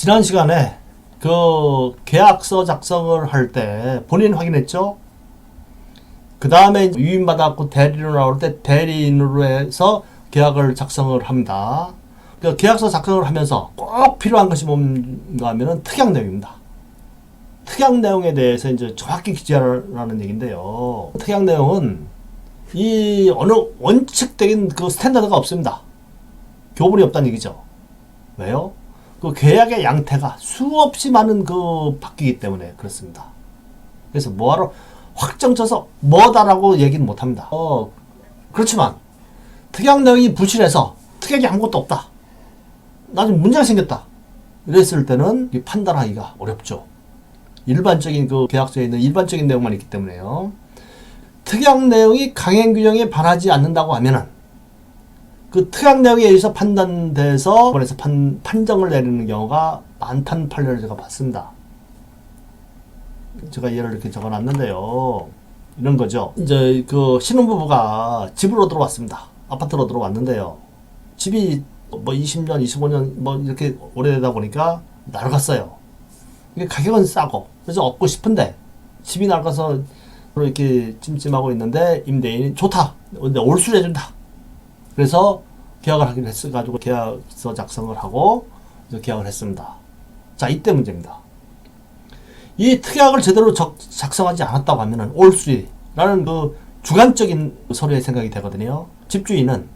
지난 시간에 그 계약서 작성을 할 때 본인 확인했죠? 그 다음에 위임받았고 대리인으로 나올 때 대리인으로 해서 계약을 작성을 합니다. 그 계약서 작성을 하면서 꼭 필요한 것이 뭔가 하면은 특약 내용입니다. 특약 내용에 대해서 이제 정확히 기재하라는 얘기인데요. 특약 내용은 이 어느 원칙적인 그 스탠다드가 없습니다. 교본이 없다는 얘기죠. 왜요? 그 계약의 양태가 수없이 많은 그 바뀌기 때문에 그렇습니다. 그래서 뭐하러 확정쳐서 뭐다라고 얘기는 못합니다. 그렇지만 특약 내용이 부실해서 특약이 아무것도 없다. 나중에 문제가 생겼다. 이랬을 때는 판단하기가 어렵죠. 일반적인 그 계약서에 있는 일반적인 내용만 있기 때문에요. 특약 내용이 강행 규정에 반하지 않는다고 하면은 그 특약 내용에 의해서 판단돼서 법원에서 판정을 내리는 경우가 많다는 판례를 제가 봤습니다. 제가 예를 이렇게 적어놨는데요. 이런 거죠. 이제 그 신혼부부가 집으로 들어왔습니다. 아파트로 들어왔는데요. 집이 뭐 20년, 25년 뭐 이렇게 오래되다 보니까 낡았어요. 이게 가격은 싸고 그래서 얻고 싶은데 집이 낡아서 이렇게 찜찜하고 있는데 임대인이 좋다. 근데 올수를 해준다. 그래서 계약을 하기로 했어가지고 계약서 작성을 하고 계약을 했습니다. 자, 이때 문제입니다. 이 특약을 제대로 작성하지 않았다고 하면은 올수리라는 그 주관적인 서류의 생각이 되거든요. 집주인은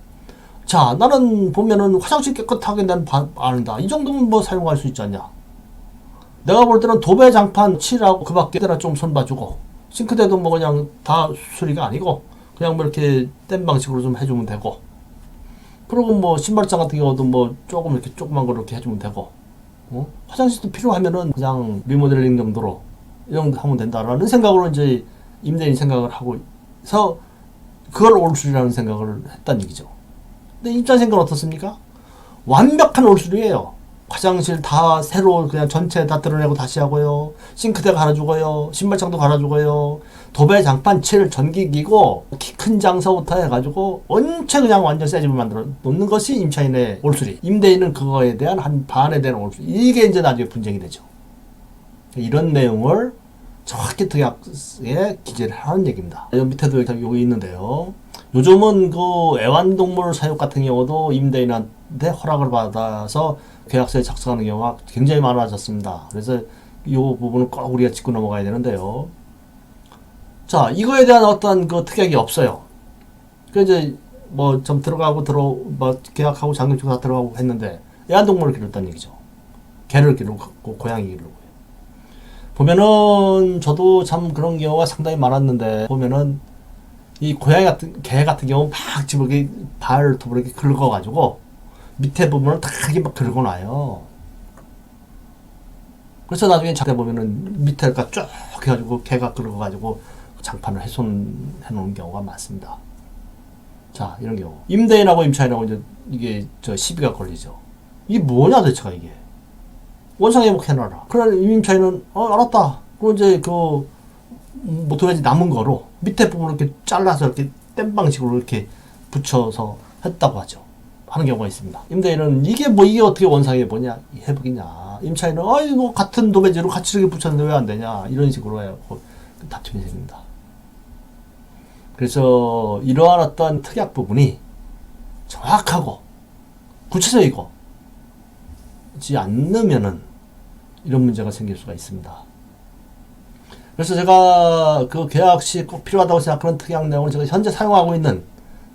자, 나는 보면은 화장실 깨끗하게 난 아는다. 이 정도면 뭐 사용할 수 있지 않냐. 내가 볼 때는 도배 장판 칠하고 그 밖에 좀 손 봐주고 싱크대도 뭐 그냥 다 수리가 아니고 그냥 뭐 이렇게 뗀 방식으로 좀 해주면 되고 그리고 뭐 신발장 같은 경우도 뭐 조금 이렇게 조그만 거 이렇게 해주면 되고 화장실도 필요하면은 그냥 리모델링 정도로 이 정도 하면 된다라는 생각으로 이제 임대인이 생각을 하고 해서 그걸 올수리라는 생각을 했다는 얘기죠. 근데 입장 생각은 어떻습니까? 완벽한 올수리예요. 화장실 다 새로 그냥 전체 다 드러내고 다시 하고요. 싱크대 갈아주고요. 신발장도 갈아주고요. 도배 장판 칠 전기기고 키 큰 장서부터 해가지고 원체 그냥 완전 새 집을 만들어 놓는 것이 임차인의 올수리. 임대인은 그거에 대한 한 반에 대한 올수리. 이게 이제 나중에 분쟁이 되죠. 이런 내용을 정확히 특약에 기재를 하는 얘기입니다. 여기 밑에도 여기 있는데요. 요즘은 그 애완동물 사육 같은 경우도 임대인한테 허락을 받아서 계약서에 작성하는 경우가 굉장히 많아졌습니다. 그래서 이 부분은 꼭 우리가 짚고 넘어가야 되는데요. 자, 이거에 대한 어떤 그 특약이 없어요. 그래서 이제 뭐 좀 들어가고 뭐 계약하고 잔금치고 다 들어가고 했는데 애완동물을 기르었다는 얘기죠. 개를 기르고 고양이 기르고. 보면은 저도 참 그런 경우가 상당히 많았는데 보면은 이 고양이 같은 개 같은 경우는 막 집을 발톱으로 이렇게 긁어가지고 밑에 부분을 다 이렇게 막 긁어놔요. 그래서 나중에 작때 보면은 밑에가 쭉 해가지고 개가 긁어가지고 장판을 훼손해 놓은 경우가 많습니다. 자, 이런 경우 임대인하고 임차인하고 이제 이게 시비가 걸리죠. 이게 뭐냐 도대체가 이게 원상회복 해놔라. 그러나 임차인은 알았다. 그리고 이제 뭐 도대체 남은 거로 밑에 부분을 이렇게 잘라서 이렇게 뗀 방식으로 이렇게 붙여서 했다고 하죠. 하는 경우가 있습니다. 임대인은 이게 어떻게 원상회복이냐 회복이냐. 임차인은 이거 같은 도배지로 같이 이렇게 붙였는데 왜 안 되냐 이런 식으로 해요. 다툼이 생깁니다. 그래서 이러한 어떤 특약 부분이 정확하고 구체적이고 지 않으면은 이런 문제가 생길 수가 있습니다. 그래서 제가 그 계약 시 꼭 필요하다고 생각하는 특약 내용을 제가 현재 사용하고 있는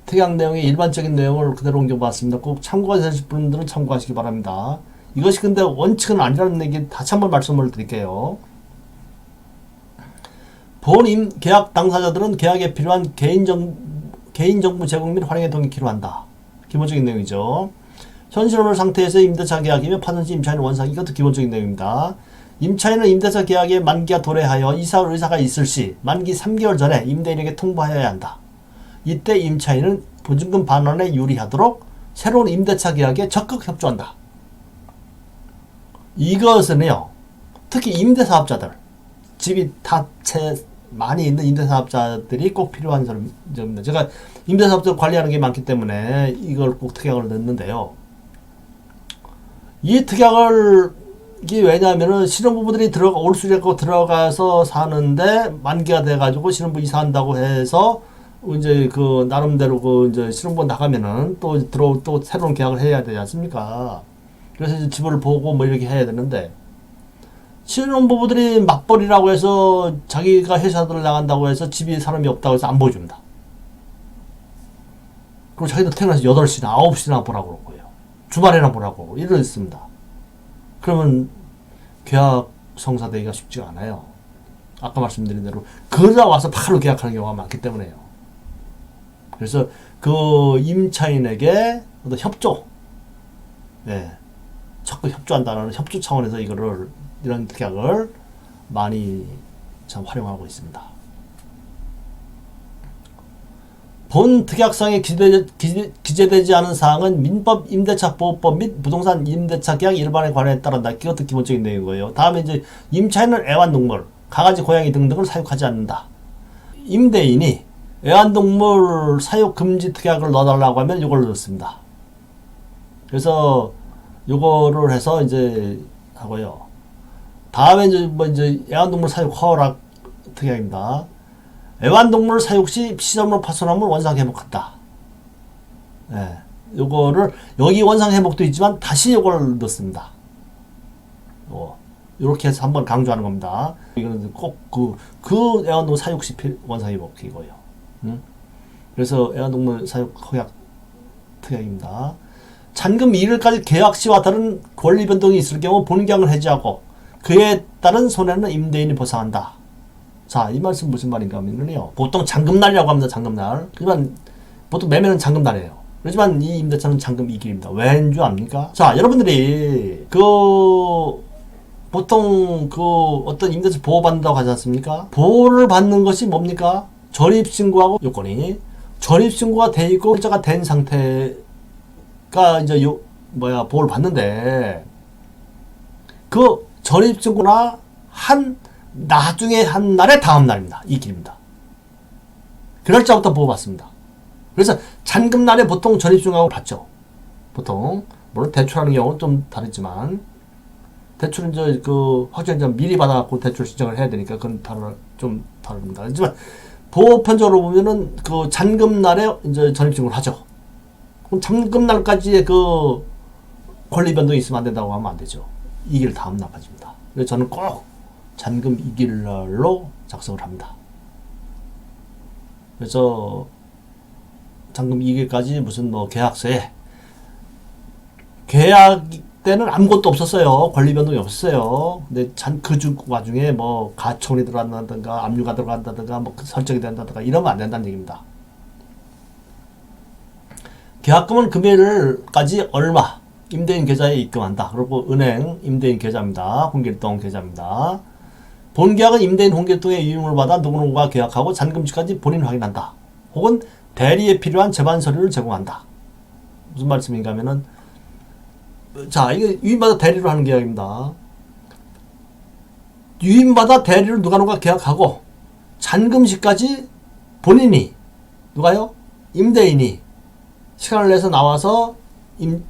특약 내용의 일반적인 내용을 그대로 옮겨봤습니다. 꼭 참고하실 분들은 참고하시기 바랍니다. 이것이 근데 원칙은 아니라는 얘기 다시 한번 말씀을 드릴게요. 본 계약 당사자들은 계약에 필요한 개인정보 제공 및 활용에 동의키로 한다. 기본적인 내용이죠. 현실오늘 상태에서 임대차 계약이며 파전시 임차인은 원상. 이것도 기본적인 내용입니다. 임차인은 임대차 계약의 만기가 도래하여 이사할 의사가 있을 시 만기 3개월 전에 임대인에게 통보하여야 한다. 이때 임차인은 보증금 반환에 유리하도록 새로운 임대차 계약에 적극 협조한다. 이것은요, 특히 임대사업자들, 집이 다 많이 있는 임대사업자들이 꼭 필요한 점입니다. 제가 임대사업자 관리하는 게 많기 때문에 이걸 꼭 특약을 넣는데요. 이 특약을 이게 왜냐하면은 신혼부부들이 올 수리하고 들어가서 사는데 만기가 돼가지고 신혼부 이사한다고 해서 이제 그 나름대로 그 이제 신혼부 나가면은 또 새로운 계약을 해야 되지 않습니까? 그래서 이제 집을 보고 뭐 이렇게 해야 되는데 신혼부부들이 맞벌이라고 해서 자기가 회사를 나간다고 해서 집에 사람이 없다고 해서 안 보여줍니다. 그리고 자기도 퇴근해서 8시나 9시나 보라고 그럴 거예요. 주말에나 보라고 이러습니다. 그러면 계약 성사되기가 쉽지가 않아요. 아까 말씀드린 대로 그러다 와서 바로 계약하는 경우가 많기 때문에요. 그래서 그 임차인에게 어떤 협조, 예, 자꾸 협조한다는 협조 차원에서 이런 계약을 많이 참 활용하고 있습니다. 본 특약사항에 기재되지 않은 사항은 민법, 임대차 보호법 및 부동산 임대차 계약 일반에 관해 따른다. 이것도 기본적인 내용이고요. 다음에 이제 임차인은 애완동물, 강아지, 고양이 등등을 사육하지 않는다. 임대인이 애완동물 사육 금지 특약을 넣어달라고 하면 이걸 넣습니다. 그래서 요거를 해서 이제 하고요. 다음에 이제 애완동물 사육 허락 특약입니다. 애완동물 사육 시 시설물 파손함을 원상 회복한다. 예. 요거를 여기 원상 회복도 있지만 다시 요걸 넣습니다. 요렇게 해서 한번 강조하는 겁니다. 이거는 꼭 그 애완동물 사육 시 원상 회복이고요. 그래서 애완동물 사육 허약 특약입니다. 잔금 2일까지 계약 시와 다른 권리 변동이 있을 경우 본계약을 해지하고 그에 따른 손해는 임대인이 보상한다. 자, 이 말씀 무슨 말인가 하면요. 보통 잔금날이라고 합니다. 잔금날. 하지만 보통 매매는 잔금날이에요. 그렇지만 이 임대차는 잔금 2길입니다. 왠 줄 압니까? 자, 여러분들이 보통 어떤 임대차 보호받는다고 하지 않습니까? 보호를 받는 것이 뭡니까? 전입신고하고 요건이 전입신고가 돼 있고 결자가 된 상태가 이제 보호를 받는데 그 전입신고나 나중에 한 날의 다음 날입니다. 이 길입니다. 그날짜부터 보호받습니다. 그래서 잔금날에 보통 전입신고하고 받죠. 보통 물론 대출하는 경우는 좀 다르지만 대출은 이제 확정자 미리 받아갖고 대출 신청을 해야 되니까 그건 좀 다릅니다. 하지만 보호편적으로 보면은 그 잔금날에 이제 전입신고를 하죠. 그럼 잔금날까지의 그 권리 변동이 있으면 안 된다고 하면 안 되죠. 이 길 다음 날까지입니다. 그래서 저는 꼭 잔금 2길날로 작성을 합니다. 그래서 잔금 2길까지 무슨 계약서에 계약 때는 아무것도 없었어요. 권리 변동이 없었어요. 근데 그 와중에 가처분이 들어간다든가 압류가 들어간다든가 설정이 된다든가 이러면 안 된다는 얘기입니다. 계약금은 금일까지 얼마 임대인 계좌에 입금한다. 그리고 은행 임대인 계좌입니다. 홍길동 계좌입니다. 본계약은 임대인 홍길동의 이용을 받아 누구누구가 계약하고 잔금시까지 본인 확인한다. 혹은 대리에 필요한 재반 서류를 제공한다. 무슨 말씀인가 하면은 자, 이게 유인받아 대리로 하는 계약입니다. 유인받아 대리를 누가 계약하고 잔금시까지 본인이 누가요? 임대인이 시간을 내서 나와서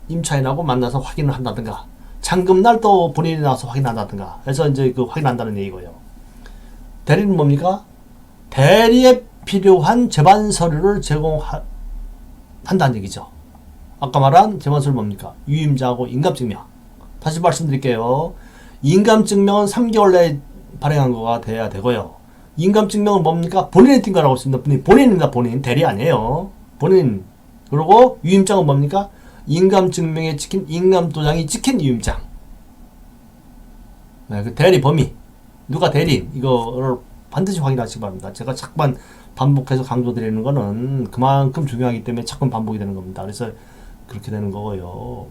임차인하고 만나서 확인을 한다든가 잔금날 또 본인이 나와서 확인한다든가 해서 이제 확인한다는 얘기고요. 대리는 뭡니까? 대리에 필요한 재반 서류를 제공한다는 얘기죠. 아까 말한 재반서는 뭡니까? 유임자하고 인감증명. 다시 말씀드릴게요. 인감증명은 3개월 내에 발행한 거가 돼야 되고요. 인감증명은 뭡니까? 본인이 띈 거라고 했습니다. 본인입니다. 본인. 대리 아니에요. 본인. 그리고 유임장은 뭡니까? 인감증명에 찍힌 인감도장이 찍힌 유임장. 네, 그 대리 범위. 누가 대리인. 이거를 반드시 확인하시기 바랍니다. 제가 자꾸만 반복해서 강조드리는 거는 그만큼 중요하기 때문에 자꾸 반복이 되는 겁니다. 그래서 그렇게 되는 거고요.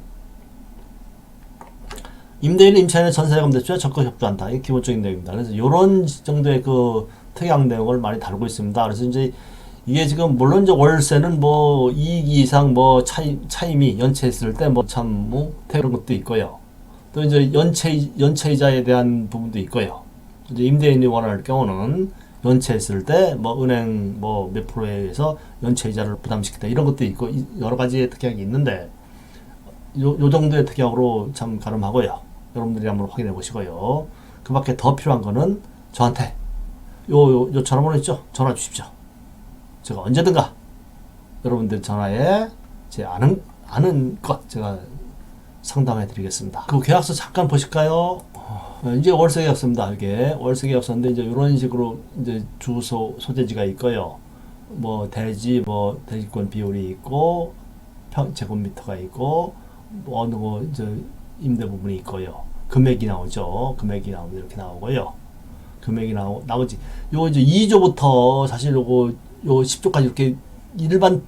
임대인은 임차인의 전세자금 대출에 적극 협조한다. 이게 기본적인 내용입니다. 그래서 이런 정도의 특약 내용을 많이 다루고 있습니다. 그래서 이제 이게 지금 물론 이제 월세는 이익 이상 차임이 연체했을 때 그런 것도 있고요. 또 이제 연체이자에 대한 부분도 있고요. 이제 임대인이 원할 경우는 연체했을 때 은행 몇 프로에 의해서 연체이자를 부담시키다 이런 것도 있고 여러 가지의 특약이 있는데 요 정도의 특약으로 참 가름하고요. 여러분들이 한번 확인해 보시고요. 그 밖에 더 필요한 거는 저한테 요 전화번호 있죠? 전화 주십시오. 제가 언제든가 여러분들 전화에 제 아는 것 제가 상담해 드리겠습니다. 그 계약서 잠깐 보실까요? 이제 월세 계약서입니다. 이게 월세 계약서인데 이제 이런 식으로 이제 주소 소재지가 있고요. 뭐 대지권 비율이 있고 제곱미터가 있고 뭐 어느 거 이제 임대 부분이 있고요. 금액이 나오죠. 금액이 나오면 이렇게 나오고요. 금액이 나오지. 요 이제 2조부터 사실 요거 10조까지 이렇게 일반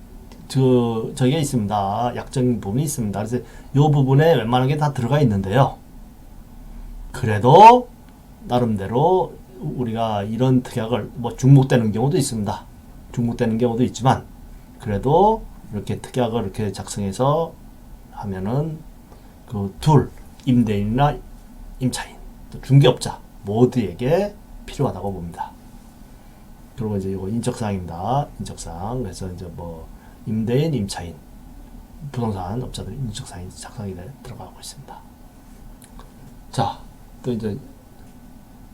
저게 있습니다. 약정 부분이 있습니다. 그래서 요 부분에 웬만한 게 다 들어가 있는데요. 그래도 나름대로 우리가 이런 특약을 뭐 중복되는 경우도 있습니다. 중복되는 경우도 있지만 그래도 이렇게 특약을 이렇게 작성해서 하면은 그 둘 임대인이나 임차인 또 중개업자 모두에게 필요하다고 봅니다. 그리고 이제 이거 인적사항입니다. 인적사항. 그래서 이제 뭐 임대인, 임차인, 부동산 업자들 인적사항이 작성이 들어가고 있습니다. 자, 또 이제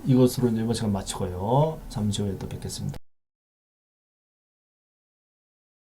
이것으로 이제 이번 시간 마치고요. 잠시 후에 또 뵙겠습니다.